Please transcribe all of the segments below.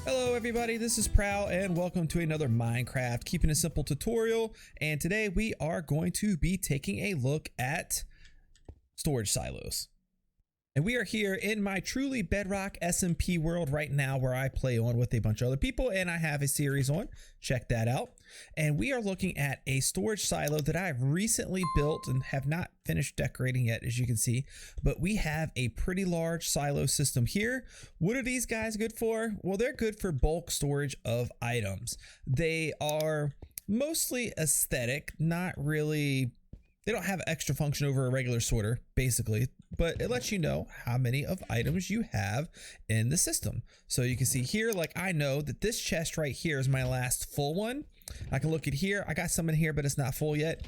Hello everybody, this is Prowl and welcome to another Minecraft Keeping It Simple tutorial. And today we are going to be taking a look at storage silos. And we are here in my truly bedrock SMP world right now, where I play on with a bunch of other people and I have a series on. Check that out. And we are looking at a storage silo that I've recently built and have not finished decorating yet, as you can see. But we have a pretty large silo system here. What are these guys good for? Well, they're good for bulk storage of items. They are mostly aesthetic, not really. They don't have extra function over a regular sorter, basically, but it lets you know how many of items you have in the system. So you can see here, like I know that this chest right here is my last full one. I can look at here. I got some in here, but it's not full yet.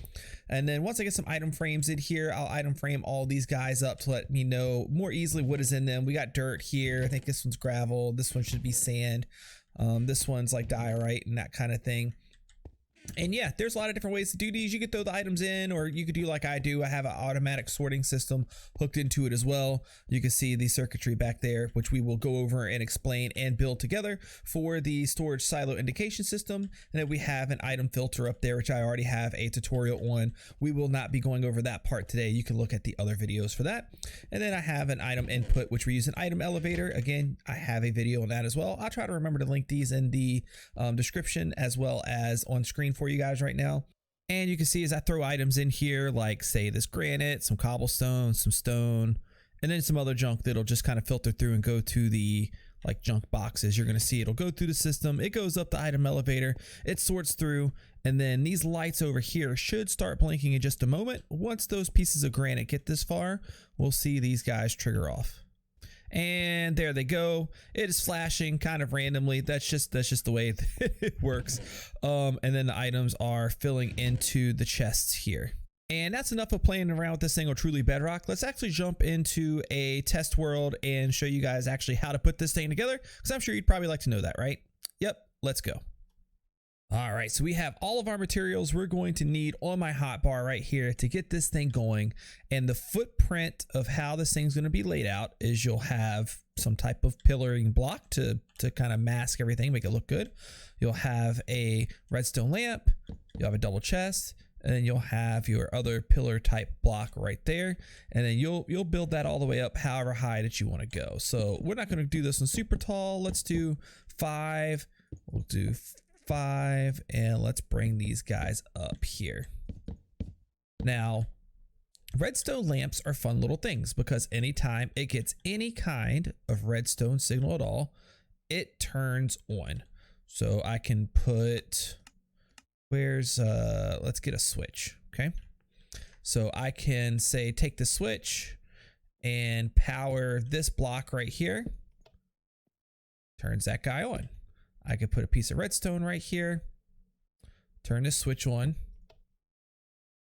And then once I get some item frames in here, I'll item frame all these guys up to let me know more easily what is in them. We got dirt here. I think this one's gravel. This one should be sand. This one's like diorite and that kind of thing. And yeah, there's a lot of different ways to do these. You could throw the items in, or you could do like I do. I have an automatic sorting system hooked into it as well. You can see the circuitry back there, which we will go over and explain and build together for the storage silo indication system. And then we have an item filter up there, which I already have a tutorial on. We will not be going over that part today. You can look at the other videos for that. And then I have an item input, which we use an item elevator. Again, I have a video on that as well. I'll try to remember to link these in the description as well as on screen for you guys right now. And you can see as I throw items in here, like say this granite, some cobblestone, some stone, and then some other junk that'll just kind of filter through and go to the like junk boxes. You're going to see it'll go through the system. It goes up the item elevator, it sorts through, and then these lights over here should start blinking in just a moment. Once those pieces of granite get this far, we'll see these guys trigger off. And there they go. It is flashing kind of randomly. That's just the way it works. And then the items are filling into the chests here. And that's enough of playing around with this thing on Truly Bedrock. Let's actually jump into a test world and show you guys actually how to put this thing together, because I'm sure you'd probably like to know that, right? Yep, let's go. All right, so we have all of our materials we're going to need on my hotbar right here to get this thing going. And the footprint of how this thing's going to be laid out is you'll have some type of pillaring block to kind of mask everything, make it look good. You'll have a redstone lamp, you'll have a double chest, and then you'll have your other pillar type block right there. And then you'll build that all the way up however high that you want to go. So we're not going to do this one super tall. Let's do 5. We'll do 5, and let's bring these guys up here. Now, redstone lamps are fun little things because anytime it gets any kind of redstone signal at all, it turns on. So I can put, let's get a switch, okay? So I can say take the switch and power this block right here. Turns that guy on. I could put a piece of redstone right here, turn this switch on.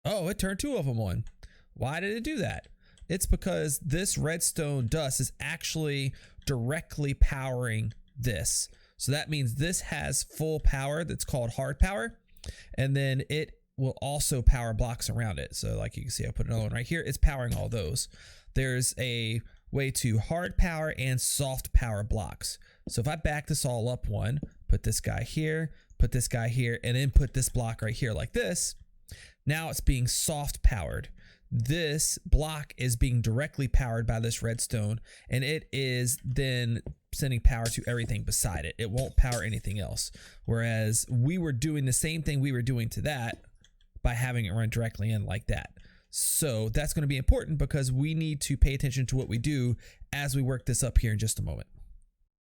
Oh, it turned 2 of them on. Why did it do that? It's because this redstone dust is actually directly powering this. So that means this has full power that's called hard power. And then it will also power blocks around it. So like you can see, I put another one right here. It's powering all those. There's a way to hard power and soft power blocks. So if I back this all up one, put this guy here, put this guy here, and then put this block right here like this, now it's being soft powered. This block is being directly powered by this redstone, and it is then sending power to everything beside it. It won't power anything else. Whereas we were doing the same thing we were doing to that by having it run directly in like that. So that's going to be important because we need to pay attention to what we do as we work this up here in just a moment.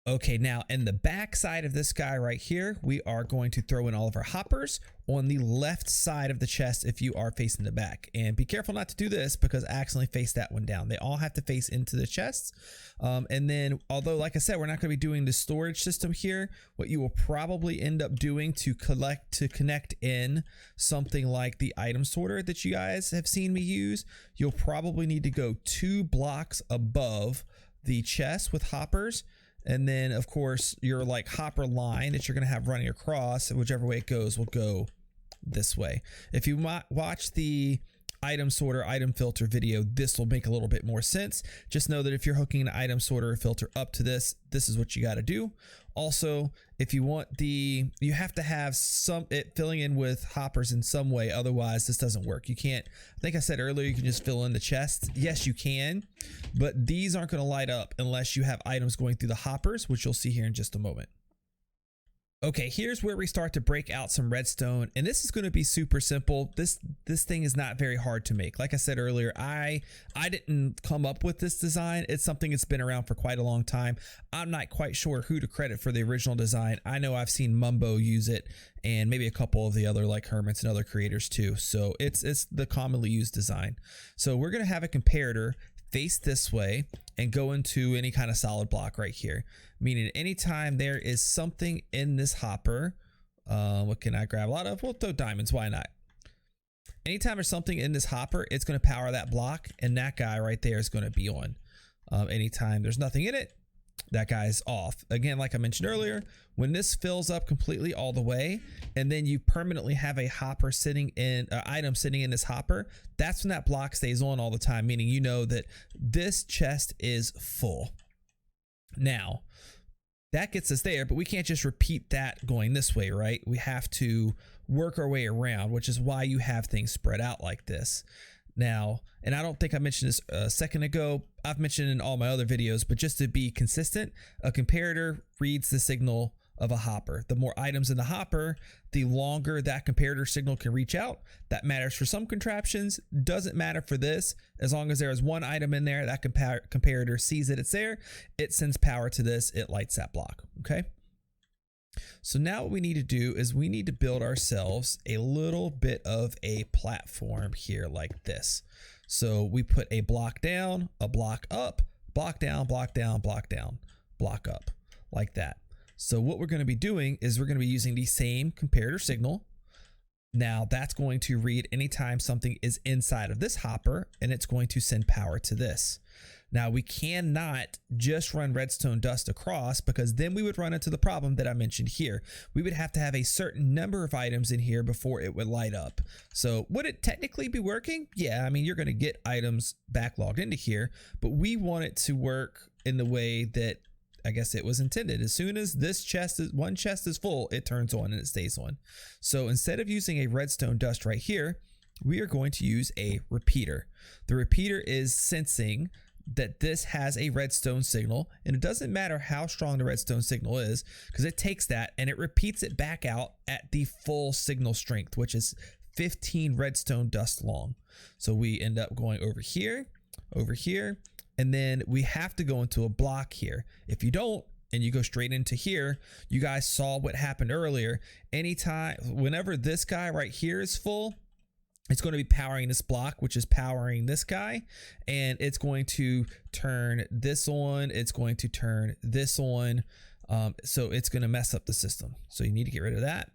Okay, now in the back side of this guy right here, we are going to throw in all of our hoppers on the left side of the chest if you are facing the back. And be careful not to do this because I accidentally faced that one down. They all have to face into the chests. And then, although like I said, we're not going to be doing the storage system here, what you will probably end up doing to connect in something like the item sorter that you guys have seen me use, you'll probably need to go 2 blocks above the chest with hoppers. And then of course your like hopper line that you're going to have running across, whichever way it goes will go this way. If you watch the item sorter, item filter video, this will make a little bit more sense. Just know that if you're hooking an item sorter or filter up to this, this is what you got to do. Also, if you want you have to have it filling in with hoppers in some way. Otherwise, this doesn't work. You can't, I think I said earlier, you can just fill in the chest. Yes, you can, but these aren't going to light up unless you have items going through the hoppers, which you'll see here in just a moment. Okay, here's where we start to break out some redstone, and this is going to be super simple. This thing is not very hard to make. Like I said earlier, I didn't come up with this design. It's something that's been around for quite a long time. I'm not quite sure who to credit for the original design. I know I've seen Mumbo use it, and maybe a couple of the other like Hermits and other creators too. So it's the commonly used design. So we're going to have a comparator face this way and go into any kind of solid block right here, meaning anytime there is something in this hopper, what can I grab a lot of? We'll throw diamonds, why not? Anytime there's something in this hopper, it's going to power that block, and that guy right there is going to be on. Anytime there's nothing in it, that guy's off. Again, like I mentioned earlier, when this fills up completely all the way, and then you permanently have a hopper sitting in, item sitting in this hopper, that's when that block stays on all the time, meaning you know that this chest is full. Now, that gets us there, but we can't just repeat that going this way, right? We have to work our way around, which is why you have things spread out like this. Now, and I don't think I mentioned this a second ago, I've mentioned in all my other videos, but just to be consistent, a comparator reads the signal of a hopper. The more items in the hopper, the longer that comparator signal can reach out. That matters for some contraptions, doesn't matter for this. As long as there is one item in there, that comparator sees that it's there, it sends power to this, it lights that block, okay? So now what we need to do is we need to build ourselves a little bit of a platform here like this. So we put a block down, a block up, block down, block down, block down, block up, like that. So what we're going to be doing is we're going to be using the same comparator signal. Now that's going to read anytime something is inside of this hopper, and it's going to send power to this. Now we cannot just run redstone dust across, because then we would run into the problem that I mentioned here. We would have to have a certain number of items in here before it would light up. So would it technically be working? Yeah, I mean, you're going to get items backlogged into here, but we want it to work in the way that I guess it was intended. As soon as this one chest is full, it turns on and it stays on. So instead of using a redstone dust right here, we are going to use a repeater. The repeater is sensing that this has a redstone signal, and it doesn't matter how strong the redstone signal is, because it takes that and it repeats it back out at the full signal strength, which is 15 redstone dust long. So we end up going over here, and then we have to go into a block here. If you don't, and you go straight into here, you guys saw what happened earlier. Whenever this guy right here is full, it's going to be powering this block, which is powering this guy, and it's going to turn this on. It's going to turn this on. So it's going to mess up the system. So you need to get rid of that.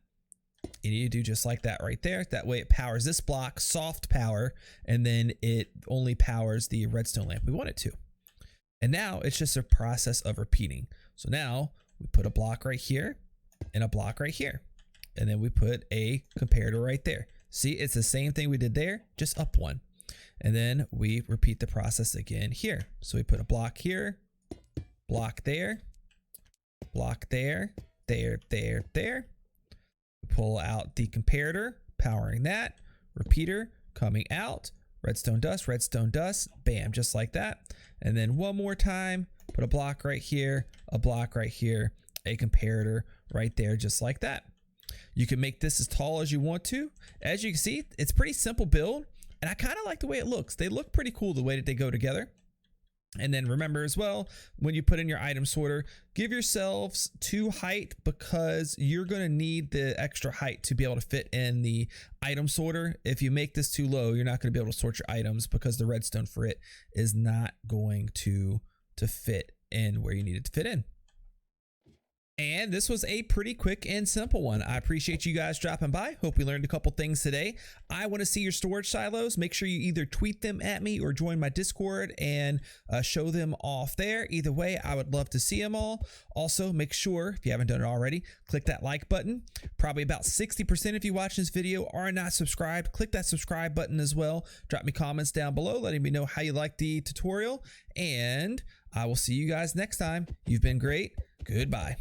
You need to do just like that right there. That way it powers this block, soft power, and then it only powers the redstone lamp we want it to. And now it's just a process of repeating. So now we put a block right here and a block right here, and then we put a comparator right there. See, it's the same thing we did there, just up one. And then we repeat the process again here. So we put a block here, block there, there. We pull out the comparator, powering that, repeater coming out, redstone dust, bam, just like that. And then one more time, put a block right here, a block right here, a comparator right there, just like that. You can make this as tall as you want to. As you can see, it's a pretty simple build, and I kind of like the way it looks. They look pretty cool the way that they go together. And then remember as well, when you put in your item sorter, give yourselves 2 height, because you're going to need the extra height to be able to fit in the item sorter. If you make this too low, you're not going to be able to sort your items, because the redstone for it is not going to fit in where you need it to fit in. And this was a pretty quick and simple one. I appreciate you guys dropping by. Hope we learned a couple things today. I want to see your storage silos. Make sure you either tweet them at me or join my Discord and show them off there. Either way, I would love to see them all. Also, make sure, if you haven't done it already, click that like button. Probably about 60% of you watching this video are not subscribed. Click that subscribe button as well. Drop me comments down below letting me know how you like the tutorial. And I will see you guys next time. You've been great. Goodbye.